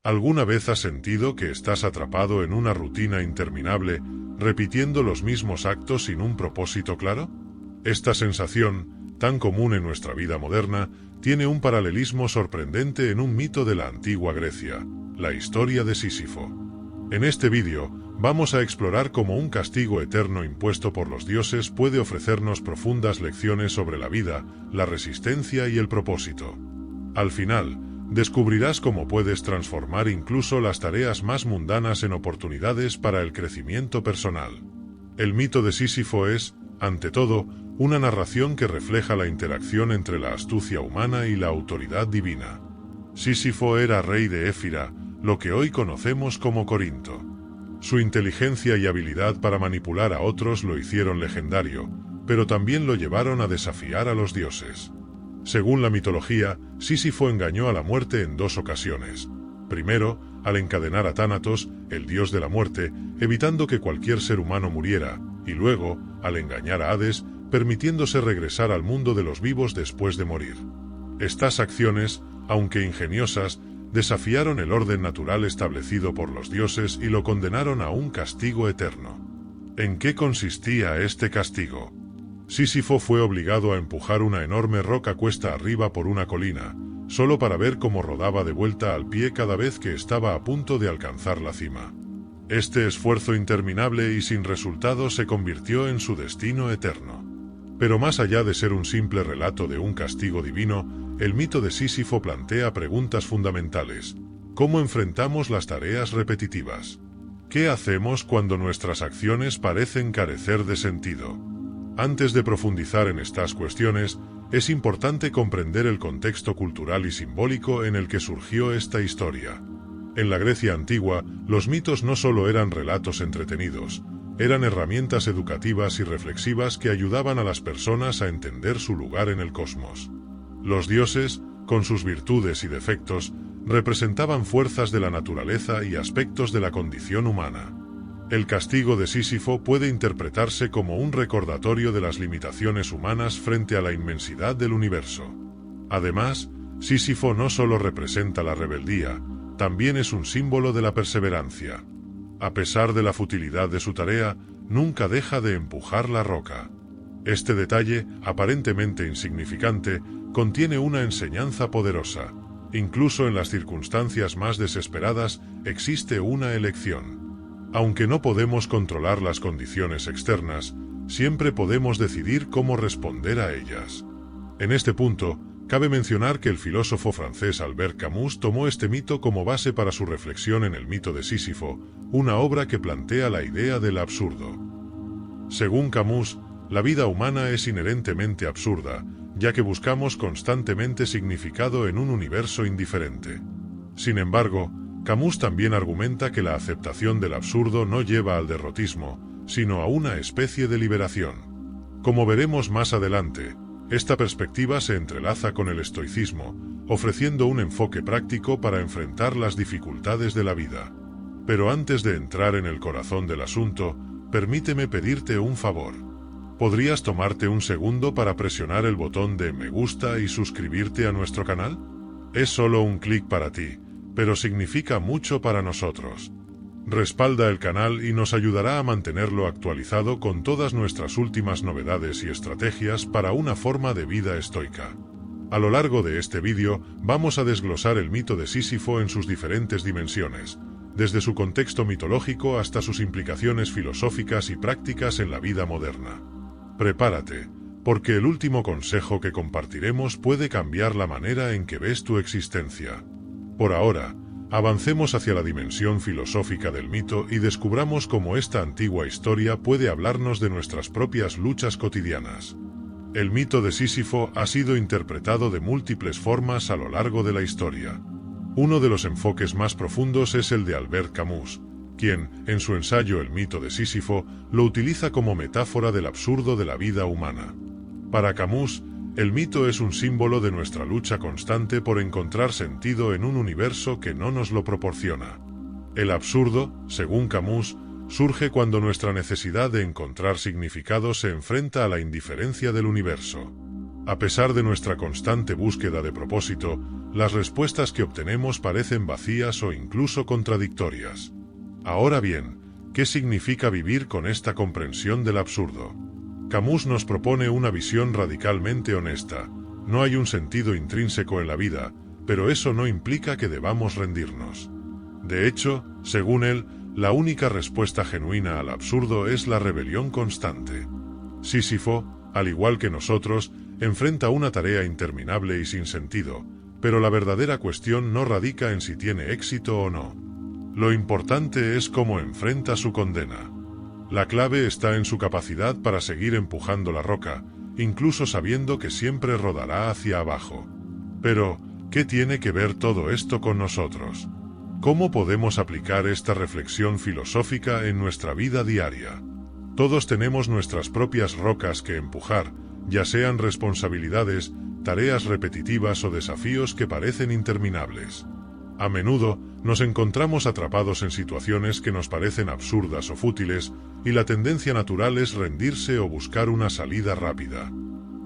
¿Alguna vez has sentido que estás atrapado en una rutina interminable, repitiendo los mismos actos sin un propósito claro? Esta sensación, tan común en nuestra vida moderna, tiene un paralelismo sorprendente en un mito de la antigua Grecia, la historia de Sísifo. En este vídeo, vamos a explorar cómo un castigo eterno impuesto por los dioses puede ofrecernos profundas lecciones sobre la vida, la resistencia y el propósito. Al final, descubrirás cómo puedes transformar incluso las tareas más mundanas en oportunidades para el crecimiento personal. El mito de Sísifo es, ante todo, una narración que refleja la interacción entre la astucia humana y la autoridad divina. Sísifo era rey de Éfira, lo que hoy conocemos como Corinto. Su inteligencia y habilidad para manipular a otros lo hicieron legendario, pero también lo llevaron a desafiar a los dioses. Según la mitología, Sísifo engañó a la muerte en dos ocasiones. Primero, al encadenar a Tánatos, el dios de la muerte, evitando que cualquier ser humano muriera, y luego, al engañar a Hades, permitiéndose regresar al mundo de los vivos después de morir. Estas acciones, aunque ingeniosas, desafiaron el orden natural establecido por los dioses y lo condenaron a un castigo eterno. ¿En qué consistía este castigo? Sísifo fue obligado a empujar una enorme roca cuesta arriba por una colina, solo para ver cómo rodaba de vuelta al pie cada vez que estaba a punto de alcanzar la cima. Este esfuerzo interminable y sin resultado se convirtió en su destino eterno. Pero más allá de ser un simple relato de un castigo divino, el mito de Sísifo plantea preguntas fundamentales. ¿Cómo enfrentamos las tareas repetitivas? ¿Qué hacemos cuando nuestras acciones parecen carecer de sentido? Antes de profundizar en estas cuestiones, es importante comprender el contexto cultural y simbólico en el que surgió esta historia. En la Grecia antigua, los mitos no solo eran relatos entretenidos, eran herramientas educativas y reflexivas que ayudaban a las personas a entender su lugar en el cosmos. Los dioses, con sus virtudes y defectos, representaban fuerzas de la naturaleza y aspectos de la condición humana. El castigo de Sísifo puede interpretarse como un recordatorio de las limitaciones humanas frente a la inmensidad del universo. Además, Sísifo no solo representa la rebeldía, también es un símbolo de la perseverancia. A pesar de la futilidad de su tarea, nunca deja de empujar la roca. Este detalle, aparentemente insignificante, contiene una enseñanza poderosa. Incluso en las circunstancias más desesperadas, existe una elección. Aunque no podemos controlar las condiciones externas, siempre podemos decidir cómo responder a ellas. En este punto, cabe mencionar que el filósofo francés Albert Camus tomó este mito como base para su reflexión en el mito de Sísifo, una obra que plantea la idea del absurdo. Según Camus, la vida humana es inherentemente absurda, ya que buscamos constantemente significado en un universo indiferente. Sin embargo, Camus también argumenta que la aceptación del absurdo no lleva al derrotismo, sino a una especie de liberación. Como veremos más adelante, esta perspectiva se entrelaza con el estoicismo, ofreciendo un enfoque práctico para enfrentar las dificultades de la vida. Pero antes de entrar en el corazón del asunto, permíteme pedirte un favor. ¿Podrías tomarte un segundo para presionar el botón de me gusta y suscribirte a nuestro canal? Es solo un clic para ti, pero significa mucho para nosotros. Respalda el canal y nos ayudará a mantenerlo actualizado con todas nuestras últimas novedades y estrategias para una forma de vida estoica. A lo largo de este vídeo, vamos a desglosar el mito de Sísifo en sus diferentes dimensiones, desde su contexto mitológico hasta sus implicaciones filosóficas y prácticas en la vida moderna. Prepárate, porque el último consejo que compartiremos puede cambiar la manera en que ves tu existencia. Por ahora, avancemos hacia la dimensión filosófica del mito y descubramos cómo esta antigua historia puede hablarnos de nuestras propias luchas cotidianas. El mito de Sísifo ha sido interpretado de múltiples formas a lo largo de la historia. Uno de los enfoques más profundos es el de Albert Camus, quien, en su ensayo El mito de Sísifo, lo utiliza como metáfora del absurdo de la vida humana. Para Camus, el mito es un símbolo de nuestra lucha constante por encontrar sentido en un universo que no nos lo proporciona. El absurdo, según Camus, surge cuando nuestra necesidad de encontrar significado se enfrenta a la indiferencia del universo. A pesar de nuestra constante búsqueda de propósito, las respuestas que obtenemos parecen vacías o incluso contradictorias. Ahora bien, ¿qué significa vivir con esta comprensión del absurdo? Camus nos propone una visión radicalmente honesta. No hay un sentido intrínseco en la vida, pero eso no implica que debamos rendirnos. De hecho, según él, la única respuesta genuina al absurdo es la rebelión constante. Sísifo, al igual que nosotros, enfrenta una tarea interminable y sin sentido, pero la verdadera cuestión no radica en si tiene éxito o no. Lo importante es cómo enfrenta su condena. La clave está en su capacidad para seguir empujando la roca, incluso sabiendo que siempre rodará hacia abajo. Pero, ¿qué tiene que ver todo esto con nosotros? ¿Cómo podemos aplicar esta reflexión filosófica en nuestra vida diaria? Todos tenemos nuestras propias rocas que empujar, ya sean responsabilidades, tareas repetitivas o desafíos que parecen interminables. A menudo, nos encontramos atrapados en situaciones que nos parecen absurdas o fútiles, y la tendencia natural es rendirse o buscar una salida rápida.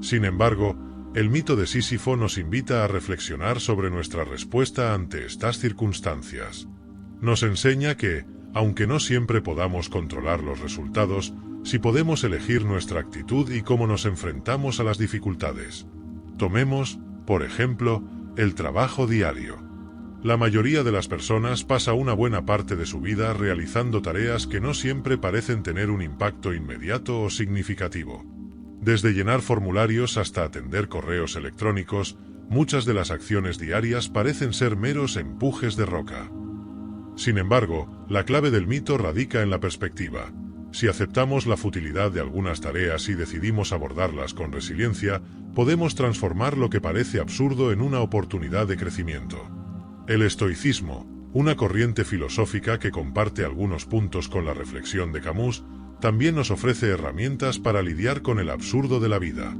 Sin embargo, el mito de Sísifo nos invita a reflexionar sobre nuestra respuesta ante estas circunstancias. Nos enseña que, aunque no siempre podamos controlar los resultados, sí podemos elegir nuestra actitud y cómo nos enfrentamos a las dificultades. Tomemos, por ejemplo, el trabajo diario. La mayoría de las personas pasa una buena parte de su vida realizando tareas que no siempre parecen tener un impacto inmediato o significativo. Desde llenar formularios hasta atender correos electrónicos, muchas de las acciones diarias parecen ser meros empujes de roca. Sin embargo, la clave del mito radica en la perspectiva. Si aceptamos la futilidad de algunas tareas y decidimos abordarlas con resiliencia, podemos transformar lo que parece absurdo en una oportunidad de crecimiento. El estoicismo, una corriente filosófica que comparte algunos puntos con la reflexión de Camus, también nos ofrece herramientas para lidiar con el absurdo de la vida.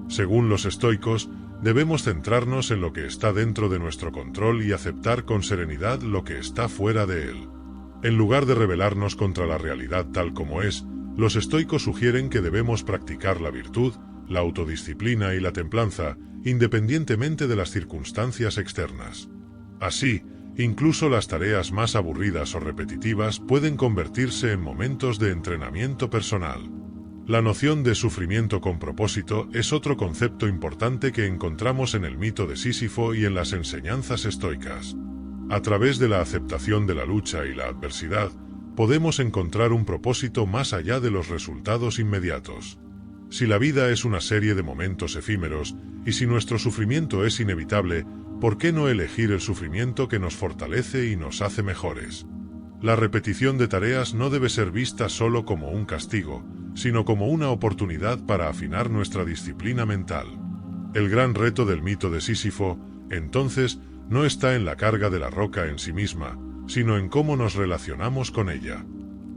Según los estoicos, debemos centrarnos en lo que está dentro de nuestro control y aceptar con serenidad lo que está fuera de él. En lugar de rebelarnos contra la realidad tal como es, los estoicos sugieren que debemos practicar la virtud, la autodisciplina y la templanza, independientemente de las circunstancias externas. Así, incluso las tareas más aburridas o repetitivas pueden convertirse en momentos de entrenamiento personal. La noción de sufrimiento con propósito es otro concepto importante que encontramos en el mito de Sísifo y en las enseñanzas estoicas. A través de la aceptación de la lucha y la adversidad, podemos encontrar un propósito más allá de los resultados inmediatos. Si la vida es una serie de momentos efímeros, y si nuestro sufrimiento es inevitable, ¿por qué no elegir el sufrimiento que nos fortalece y nos hace mejores? La repetición de tareas no debe ser vista solo como un castigo, sino como una oportunidad para afinar nuestra disciplina mental. El gran reto del mito de Sísifo, entonces, no está en la carga de la roca en sí misma, sino en cómo nos relacionamos con ella.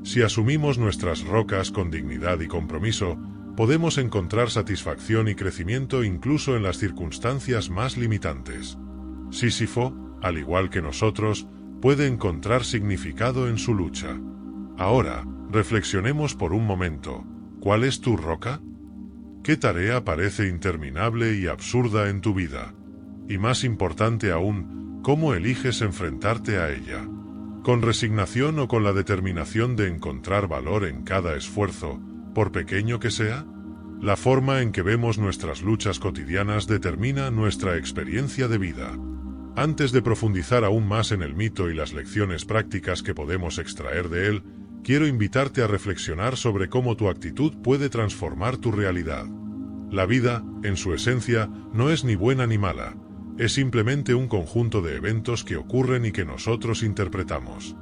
Si asumimos nuestras rocas con dignidad y compromiso, podemos encontrar satisfacción y crecimiento incluso en las circunstancias más limitantes. Sísifo, al igual que nosotros, puede encontrar significado en su lucha. Ahora, reflexionemos por un momento. ¿Cuál es tu roca? ¿Qué tarea parece interminable y absurda en tu vida? Y más importante aún, ¿cómo eliges enfrentarte a ella? ¿Con resignación o con la determinación de encontrar valor en cada esfuerzo, por pequeño que sea? La forma en que vemos nuestras luchas cotidianas determina nuestra experiencia de vida. Antes de profundizar aún más en el mito y las lecciones prácticas que podemos extraer de él, quiero invitarte a reflexionar sobre cómo tu actitud puede transformar tu realidad. La vida, en su esencia, no es ni buena ni mala, es simplemente un conjunto de eventos que ocurren y que nosotros interpretamos.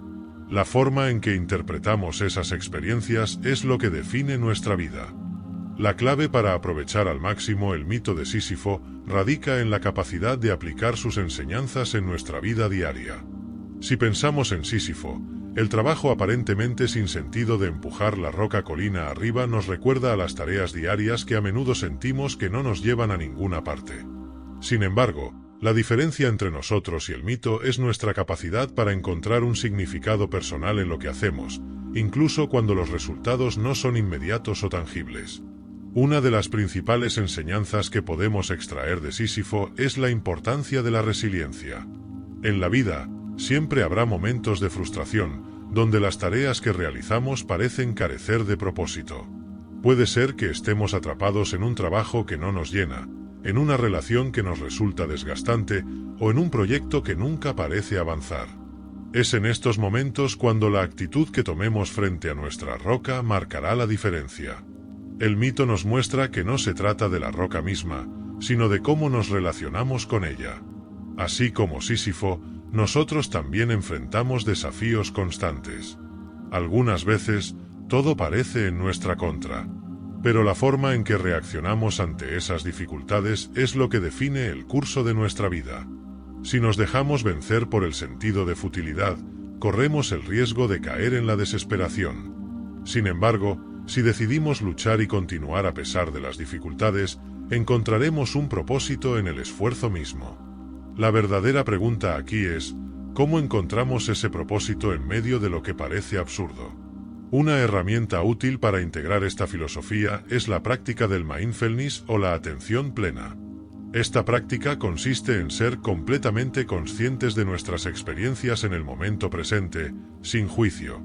La forma en que interpretamos esas experiencias es lo que define nuestra vida. La clave para aprovechar al máximo el mito de Sísifo radica en la capacidad de aplicar sus enseñanzas en nuestra vida diaria. Si pensamos en Sísifo, el trabajo aparentemente sin sentido de empujar la roca colina arriba nos recuerda a las tareas diarias que a menudo sentimos que no nos llevan a ninguna parte. Sin embargo, la diferencia entre nosotros y el mito es nuestra capacidad para encontrar un significado personal en lo que hacemos, incluso cuando los resultados no son inmediatos o tangibles. Una de las principales enseñanzas que podemos extraer de Sísifo es la importancia de la resiliencia. En la vida, siempre habrá momentos de frustración, donde las tareas que realizamos parecen carecer de propósito. Puede ser que estemos atrapados en un trabajo que no nos llena, en una relación que nos resulta desgastante o en un proyecto que nunca parece avanzar. Es en estos momentos cuando la actitud que tomemos frente a nuestra roca marcará la diferencia. El mito nos muestra que no se trata de la roca misma, sino de cómo nos relacionamos con ella. Así como Sísifo, nosotros también enfrentamos desafíos constantes. Algunas veces, todo parece en nuestra contra. Pero la forma en que reaccionamos ante esas dificultades es lo que define el curso de nuestra vida. Si nos dejamos vencer por el sentido de futilidad, corremos el riesgo de caer en la desesperación. Sin embargo, si decidimos luchar y continuar a pesar de las dificultades, encontraremos un propósito en el esfuerzo mismo. La verdadera pregunta aquí es, ¿cómo encontramos ese propósito en medio de lo que parece absurdo? Una herramienta útil para integrar esta filosofía es la práctica del mindfulness o la atención plena. Esta práctica consiste en ser completamente conscientes de nuestras experiencias en el momento presente, sin juicio.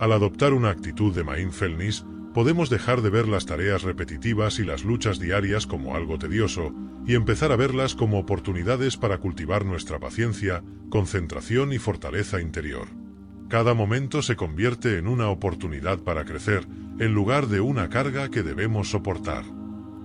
Al adoptar una actitud de mindfulness, podemos dejar de ver las tareas repetitivas y las luchas diarias como algo tedioso y empezar a verlas como oportunidades para cultivar nuestra paciencia, concentración y fortaleza interior. Cada momento se convierte en una oportunidad para crecer, en lugar de una carga que debemos soportar.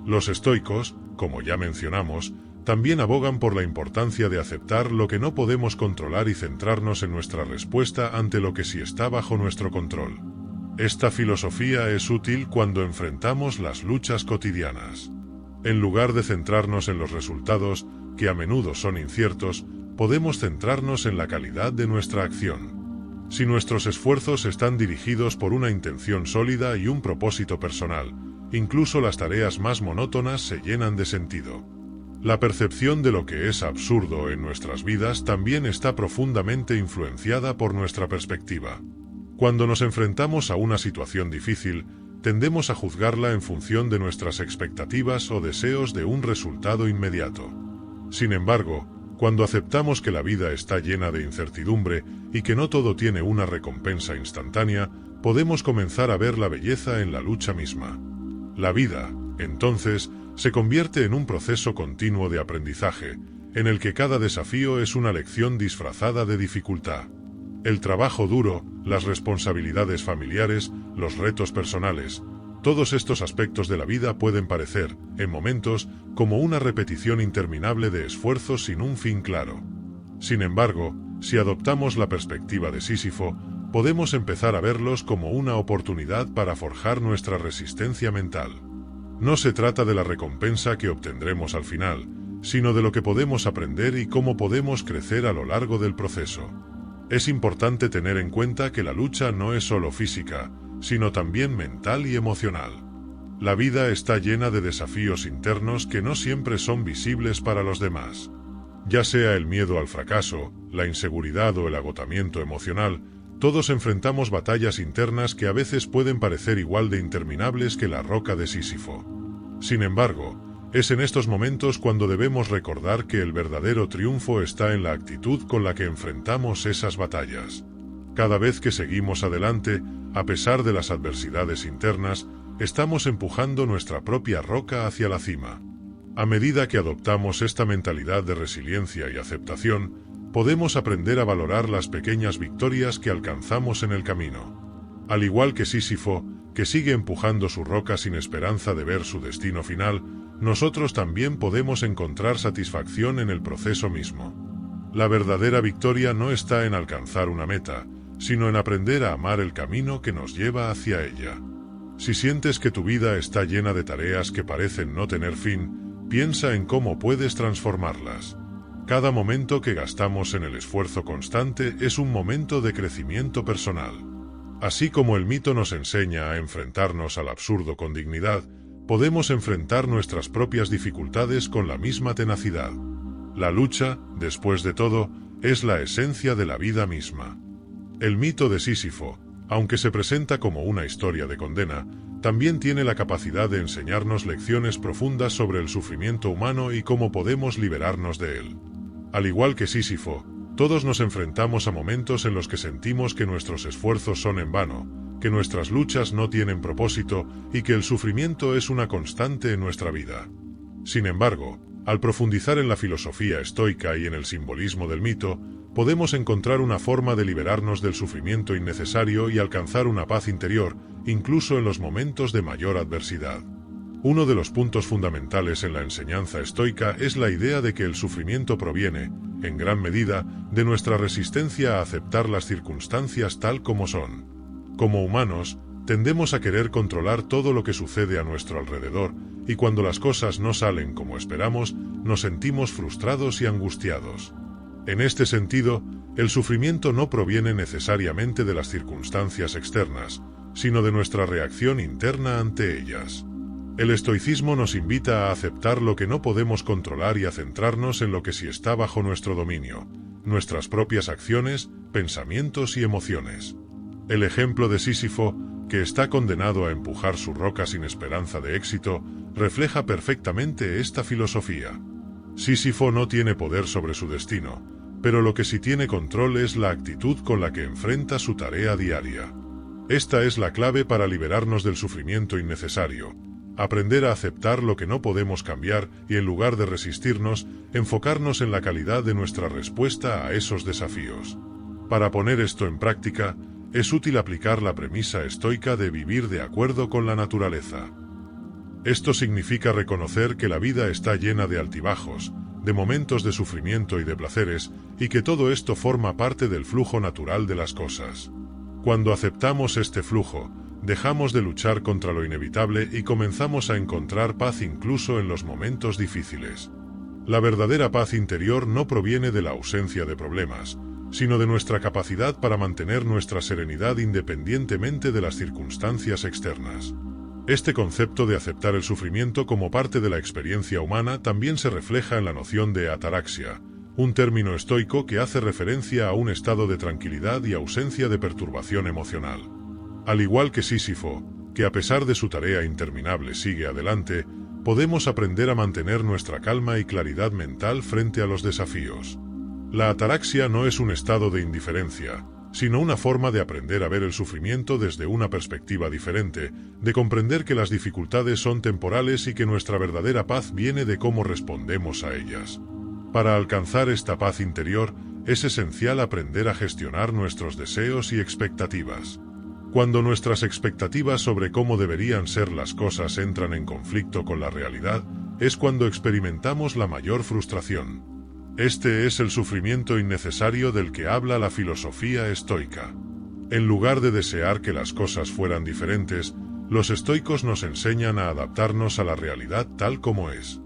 Los estoicos, como ya mencionamos, también abogan por la importancia de aceptar lo que no podemos controlar y centrarnos en nuestra respuesta ante lo que sí está bajo nuestro control. Esta filosofía es útil cuando enfrentamos las luchas cotidianas. En lugar de centrarnos en los resultados, que a menudo son inciertos, podemos centrarnos en la calidad de nuestra acción. Si nuestros esfuerzos están dirigidos por una intención sólida y un propósito personal, incluso las tareas más monótonas se llenan de sentido. La percepción de lo que es absurdo en nuestras vidas también está profundamente influenciada por nuestra perspectiva. Cuando nos enfrentamos a una situación difícil, tendemos a juzgarla en función de nuestras expectativas o deseos de un resultado inmediato. Sin embargo, cuando aceptamos que la vida está llena de incertidumbre y que no todo tiene una recompensa instantánea, podemos comenzar a ver la belleza en la lucha misma. La vida, entonces, se convierte en un proceso continuo de aprendizaje, en el que cada desafío es una lección disfrazada de dificultad. El trabajo duro, las responsabilidades familiares, los retos personales, todos estos aspectos de la vida pueden parecer, en momentos, como una repetición interminable de esfuerzos sin un fin claro. Sin embargo, si adoptamos la perspectiva de Sísifo, podemos empezar a verlos como una oportunidad para forjar nuestra resistencia mental. No se trata de la recompensa que obtendremos al final, sino de lo que podemos aprender y cómo podemos crecer a lo largo del proceso. Es importante tener en cuenta que la lucha no es solo física, sino también mental y emocional. La vida está llena de desafíos internos que no siempre son visibles para los demás. Ya sea el miedo al fracaso, la inseguridad o el agotamiento emocional, todos enfrentamos batallas internas que a veces pueden parecer igual de interminables que la roca de Sísifo. Sin embargo, es en estos momentos cuando debemos recordar que el verdadero triunfo está en la actitud con la que enfrentamos esas batallas. Cada vez que seguimos adelante, a pesar de las adversidades internas, estamos empujando nuestra propia roca hacia la cima. A medida que adoptamos esta mentalidad de resiliencia y aceptación, podemos aprender a valorar las pequeñas victorias que alcanzamos en el camino. Al igual que Sísifo, que sigue empujando su roca sin esperanza de ver su destino final, nosotros también podemos encontrar satisfacción en el proceso mismo. La verdadera victoria no está en alcanzar una meta, sino en aprender a amar el camino que nos lleva hacia ella. Si sientes que tu vida está llena de tareas que parecen no tener fin, piensa en cómo puedes transformarlas. Cada momento que gastamos en el esfuerzo constante es un momento de crecimiento personal. Así como el mito nos enseña a enfrentarnos al absurdo con dignidad, podemos enfrentar nuestras propias dificultades con la misma tenacidad. La lucha, después de todo, es la esencia de la vida misma. El mito de Sísifo, aunque se presenta como una historia de condena, también tiene la capacidad de enseñarnos lecciones profundas sobre el sufrimiento humano y cómo podemos liberarnos de él. Al igual que Sísifo, todos nos enfrentamos a momentos en los que sentimos que nuestros esfuerzos son en vano, que nuestras luchas no tienen propósito y que el sufrimiento es una constante en nuestra vida. Sin embargo, al profundizar en la filosofía estoica y en el simbolismo del mito, podemos encontrar una forma de liberarnos del sufrimiento innecesario y alcanzar una paz interior, incluso en los momentos de mayor adversidad. Uno de los puntos fundamentales en la enseñanza estoica es la idea de que el sufrimiento proviene, en gran medida, de nuestra resistencia a aceptar las circunstancias tal como son. Como humanos, tendemos a querer controlar todo lo que sucede a nuestro alrededor, y cuando las cosas no salen como esperamos, nos sentimos frustrados y angustiados. En este sentido, el sufrimiento no proviene necesariamente de las circunstancias externas, sino de nuestra reacción interna ante ellas. El estoicismo nos invita a aceptar lo que no podemos controlar y a centrarnos en lo que sí está bajo nuestro dominio, nuestras propias acciones, pensamientos y emociones. El ejemplo de Sísifo, que está condenado a empujar su roca sin esperanza de éxito, refleja perfectamente esta filosofía. Sísifo no tiene poder sobre su destino, pero lo que sí tiene control es la actitud con la que enfrenta su tarea diaria. Esta es la clave para liberarnos del sufrimiento innecesario. Aprender a aceptar lo que no podemos cambiar y, en lugar de resistirnos, enfocarnos en la calidad de nuestra respuesta a esos desafíos. Para poner esto en práctica, es útil aplicar la premisa estoica de vivir de acuerdo con la naturaleza. Esto significa reconocer que la vida está llena de altibajos, de momentos de sufrimiento y de placeres, y que todo esto forma parte del flujo natural de las cosas. Cuando aceptamos este flujo, dejamos de luchar contra lo inevitable y comenzamos a encontrar paz incluso en los momentos difíciles. La verdadera paz interior no proviene de la ausencia de problemas, sino de nuestra capacidad para mantener nuestra serenidad independientemente de las circunstancias externas. Este concepto de aceptar el sufrimiento como parte de la experiencia humana también se refleja en la noción de ataraxia, un término estoico que hace referencia a un estado de tranquilidad y ausencia de perturbación emocional. Al igual que Sísifo, que a pesar de su tarea interminable sigue adelante, podemos aprender a mantener nuestra calma y claridad mental frente a los desafíos. La ataraxia no es un estado de indiferencia, sino una forma de aprender a ver el sufrimiento desde una perspectiva diferente, de comprender que las dificultades son temporales y que nuestra verdadera paz viene de cómo respondemos a ellas. Para alcanzar esta paz interior, es esencial aprender a gestionar nuestros deseos y expectativas. Cuando nuestras expectativas sobre cómo deberían ser las cosas entran en conflicto con la realidad, es cuando experimentamos la mayor frustración. Este es el sufrimiento innecesario del que habla la filosofía estoica. En lugar de desear que las cosas fueran diferentes, los estoicos nos enseñan a adaptarnos a la realidad tal como es.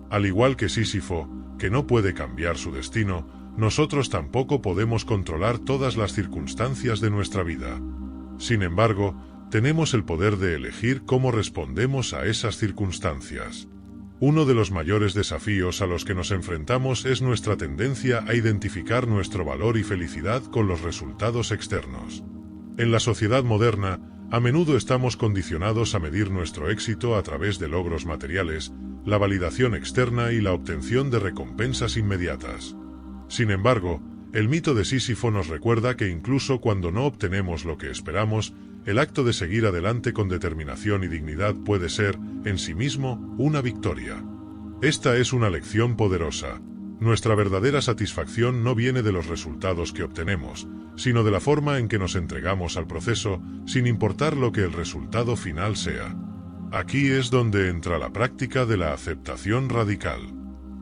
Al igual que Sísifo, que no puede cambiar su destino, nosotros tampoco podemos controlar todas las circunstancias de nuestra vida. Sin embargo, tenemos el poder de elegir cómo respondemos a esas circunstancias. Uno de los mayores desafíos a los que nos enfrentamos es nuestra tendencia a identificar nuestro valor y felicidad con los resultados externos. En la sociedad moderna, a menudo estamos condicionados a medir nuestro éxito a través de logros materiales, la validación externa y la obtención de recompensas inmediatas. Sin embargo, el mito de Sísifo nos recuerda que incluso cuando no obtenemos lo que esperamos, el acto de seguir adelante con determinación y dignidad puede ser, en sí mismo, una victoria. Esta es una lección poderosa. Nuestra verdadera satisfacción no viene de los resultados que obtenemos, sino de la forma en que nos entregamos al proceso, sin importar lo que el resultado final sea. Aquí es donde entra la práctica de la aceptación radical.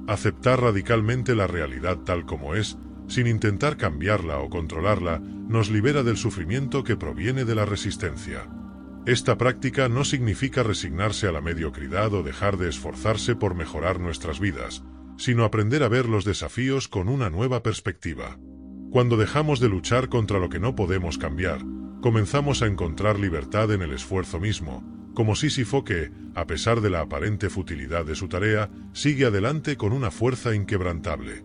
Aceptar radicalmente la realidad tal como es, sin intentar cambiarla o controlarla, nos libera del sufrimiento que proviene de la resistencia. Esta práctica no significa resignarse a la mediocridad o dejar de esforzarse por mejorar nuestras vidas, sino aprender a ver los desafíos con una nueva perspectiva. Cuando dejamos de luchar contra lo que no podemos cambiar, comenzamos a encontrar libertad en el esfuerzo mismo, como Sísifo que, a pesar de la aparente futilidad de su tarea, sigue adelante con una fuerza inquebrantable.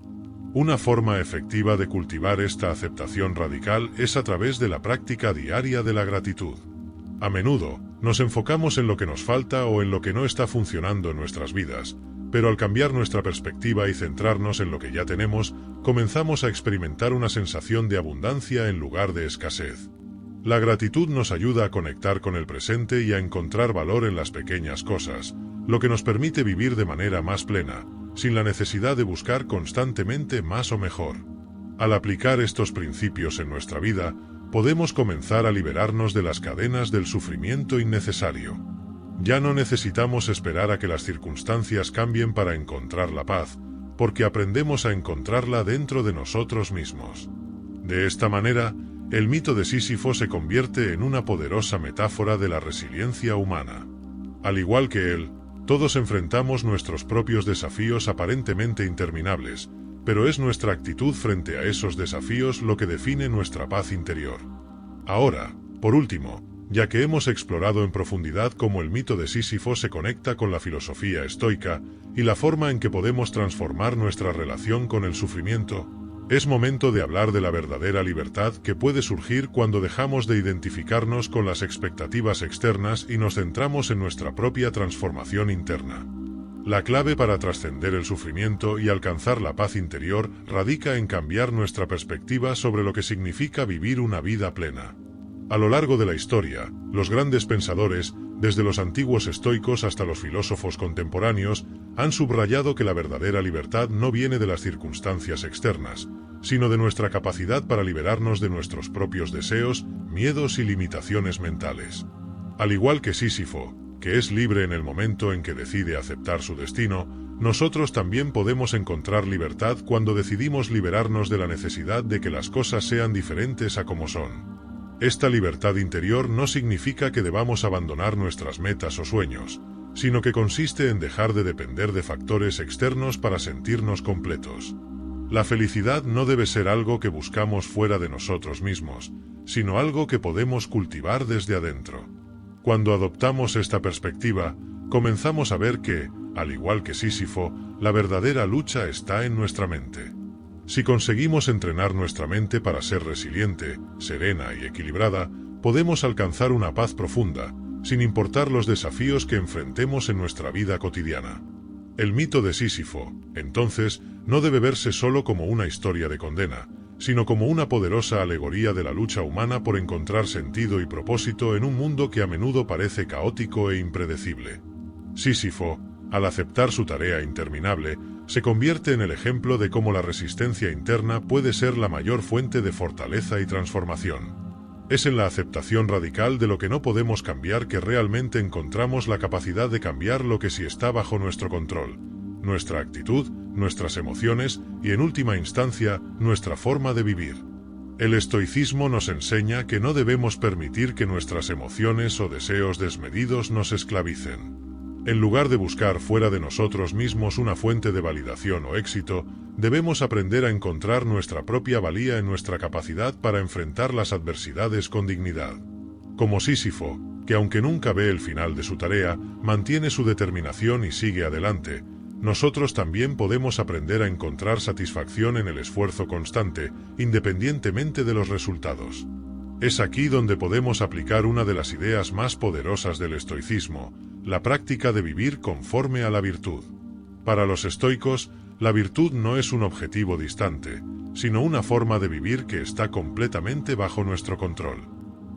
Una forma efectiva de cultivar esta aceptación radical es a través de la práctica diaria de la gratitud. A menudo, Nos enfocamos en lo que nos falta o en lo que no está funcionando en nuestras vidas, pero al cambiar nuestra perspectiva y centrarnos en lo que ya tenemos, comenzamos a experimentar una sensación de abundancia en lugar de escasez. La gratitud nos ayuda a conectar con el presente y a encontrar valor en las pequeñas cosas, lo que nos permite vivir de manera más plena, sin la necesidad de buscar constantemente más o mejor. Al aplicar estos principios en nuestra vida, podemos comenzar a liberarnos de las cadenas del sufrimiento innecesario. Ya no necesitamos esperar a que las circunstancias cambien para encontrar la paz, porque aprendemos a encontrarla dentro de nosotros mismos. De esta manera, el mito de Sísifo se convierte en una poderosa metáfora de la resiliencia humana. Al igual que él, todos enfrentamos nuestros propios desafíos aparentemente interminables, pero es nuestra actitud frente a esos desafíos lo que define nuestra paz interior. Ahora, por último, ya que hemos explorado en profundidad cómo el mito de Sísifo se conecta con la filosofía estoica y la forma en que podemos transformar nuestra relación con el sufrimiento, es momento de hablar de la verdadera libertad que puede surgir cuando dejamos de identificarnos con las expectativas externas y nos centramos en nuestra propia transformación interna. La clave para trascender el sufrimiento y alcanzar la paz interior radica en cambiar nuestra perspectiva sobre lo que significa vivir una vida plena. A lo largo de la historia, los grandes pensadores, desde los antiguos estoicos hasta los filósofos contemporáneos, han subrayado que la verdadera libertad no viene de las circunstancias externas, sino de nuestra capacidad para liberarnos de nuestros propios deseos, miedos y limitaciones mentales. Al igual que Sísifo, que es libre en el momento en que decide aceptar su destino, nosotros también podemos encontrar libertad cuando decidimos liberarnos de la necesidad de que las cosas sean diferentes a como son. Esta libertad interior no significa que debamos abandonar nuestras metas o sueños, sino que consiste en dejar de depender de factores externos para sentirnos completos. La felicidad no debe ser algo que buscamos fuera de nosotros mismos, sino algo que podemos cultivar desde adentro. Cuando adoptamos esta perspectiva, comenzamos a ver que, al igual que Sísifo, la verdadera lucha está en nuestra mente. Si conseguimos entrenar nuestra mente para ser resiliente, serena y equilibrada, podemos alcanzar una paz profunda, sin importar los desafíos que enfrentemos en nuestra vida cotidiana. El mito de Sísifo, entonces, no debe verse solo como una historia de condena, sino como una poderosa alegoría de la lucha humana por encontrar sentido y propósito en un mundo que a menudo parece caótico e impredecible. Sísifo, al aceptar su tarea interminable, se convierte en el ejemplo de cómo la resistencia interna puede ser la mayor fuente de fortaleza y transformación. Es en la aceptación radical de lo que no podemos cambiar que realmente encontramos la capacidad de cambiar lo que sí está bajo nuestro control: nuestra actitud, nuestras emociones y, en última instancia, nuestra forma de vivir. El estoicismo nos enseña que no debemos permitir que nuestras emociones o deseos desmedidos nos esclavicen. En lugar de buscar fuera de nosotros mismos una fuente de validación o éxito, debemos aprender a encontrar nuestra propia valía en nuestra capacidad para enfrentar las adversidades con dignidad. Como Sísifo, que aunque nunca ve el final de su tarea, mantiene su determinación y sigue adelante, nosotros también podemos aprender a encontrar satisfacción en el esfuerzo constante, independientemente de los resultados. Es aquí donde podemos aplicar una de las ideas más poderosas del estoicismo: la práctica de vivir conforme a la virtud. Para los estoicos, la virtud no es un objetivo distante, sino una forma de vivir que está completamente bajo nuestro control.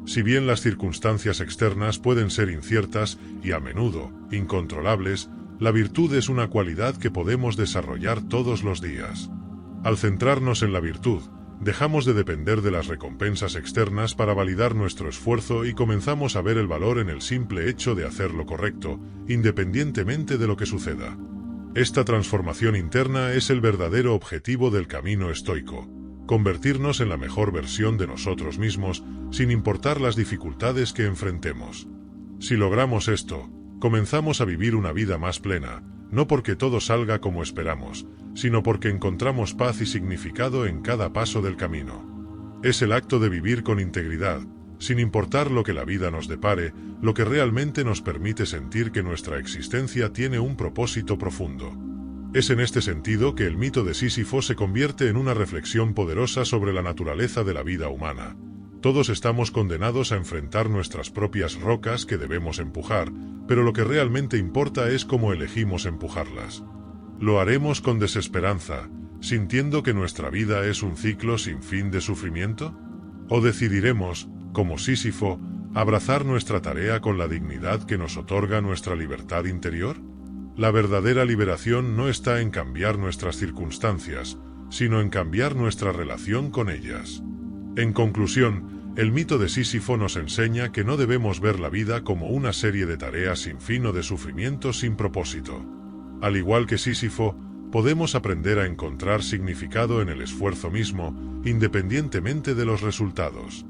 Si bien las circunstancias externas pueden ser inciertas y a menudo incontrolables, la virtud es una cualidad que podemos desarrollar todos los días. Al centrarnos en la virtud, dejamos de depender de las recompensas externas para validar nuestro esfuerzo y comenzamos a ver el valor en el simple hecho de hacer lo correcto, independientemente de lo que suceda. Esta transformación interna es el verdadero objetivo del camino estoico: convertirnos en la mejor versión de nosotros mismos, sin importar las dificultades que enfrentemos. Si logramos esto, comenzamos a vivir una vida más plena, no porque todo salga como esperamos, sino porque encontramos paz y significado en cada paso del camino. Es el acto de vivir con integridad, sin importar lo que la vida nos depare, lo que realmente nos permite sentir que nuestra existencia tiene un propósito profundo. Es en este sentido que el mito de Sísifo se convierte en una reflexión poderosa sobre la naturaleza de la vida humana. Todos estamos condenados a enfrentar nuestras propias rocas que debemos empujar, pero lo que realmente importa es cómo elegimos empujarlas. ¿Lo haremos con desesperanza, sintiendo que nuestra vida es un ciclo sin fin de sufrimiento? ¿O decidiremos, como Sísifo, abrazar nuestra tarea con la dignidad que nos otorga nuestra libertad interior? La verdadera liberación no está en cambiar nuestras circunstancias, sino en cambiar nuestra relación con ellas. En conclusión, el mito de Sísifo nos enseña que no debemos ver la vida como una serie de tareas sin fin o de sufrimientos sin propósito. Al igual que Sísifo, podemos aprender a encontrar significado en el esfuerzo mismo, independientemente de los resultados.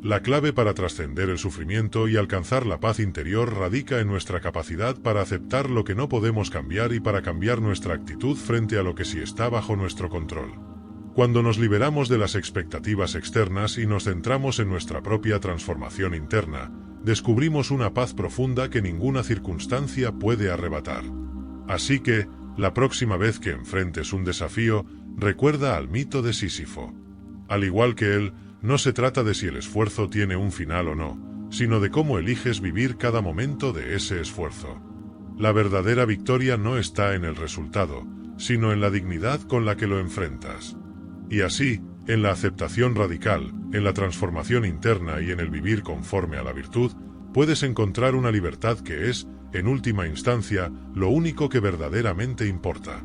La clave para trascender el sufrimiento y alcanzar la paz interior radica en nuestra capacidad para aceptar lo que no podemos cambiar y para cambiar nuestra actitud frente a lo que sí está bajo nuestro control. Cuando nos liberamos de las expectativas externas y nos centramos en nuestra propia transformación interna, descubrimos una paz profunda que ninguna circunstancia puede arrebatar. Así que, la próxima vez que enfrentes un desafío, recuerda al mito de Sísifo. Al igual que él, no se trata de si el esfuerzo tiene un final o no, sino de cómo eliges vivir cada momento de ese esfuerzo. La verdadera victoria no está en el resultado, sino en la dignidad con la que lo enfrentas. Y así, en la aceptación radical, en la transformación interna y en el vivir conforme a la virtud, puedes encontrar una libertad que es, en última instancia, lo único que verdaderamente importa.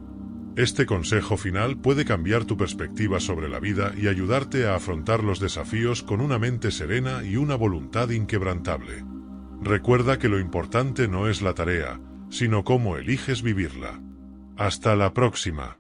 Este consejo final puede cambiar tu perspectiva sobre la vida y ayudarte a afrontar los desafíos con una mente serena y una voluntad inquebrantable. Recuerda que lo importante no es la tarea, sino cómo eliges vivirla. Hasta la próxima.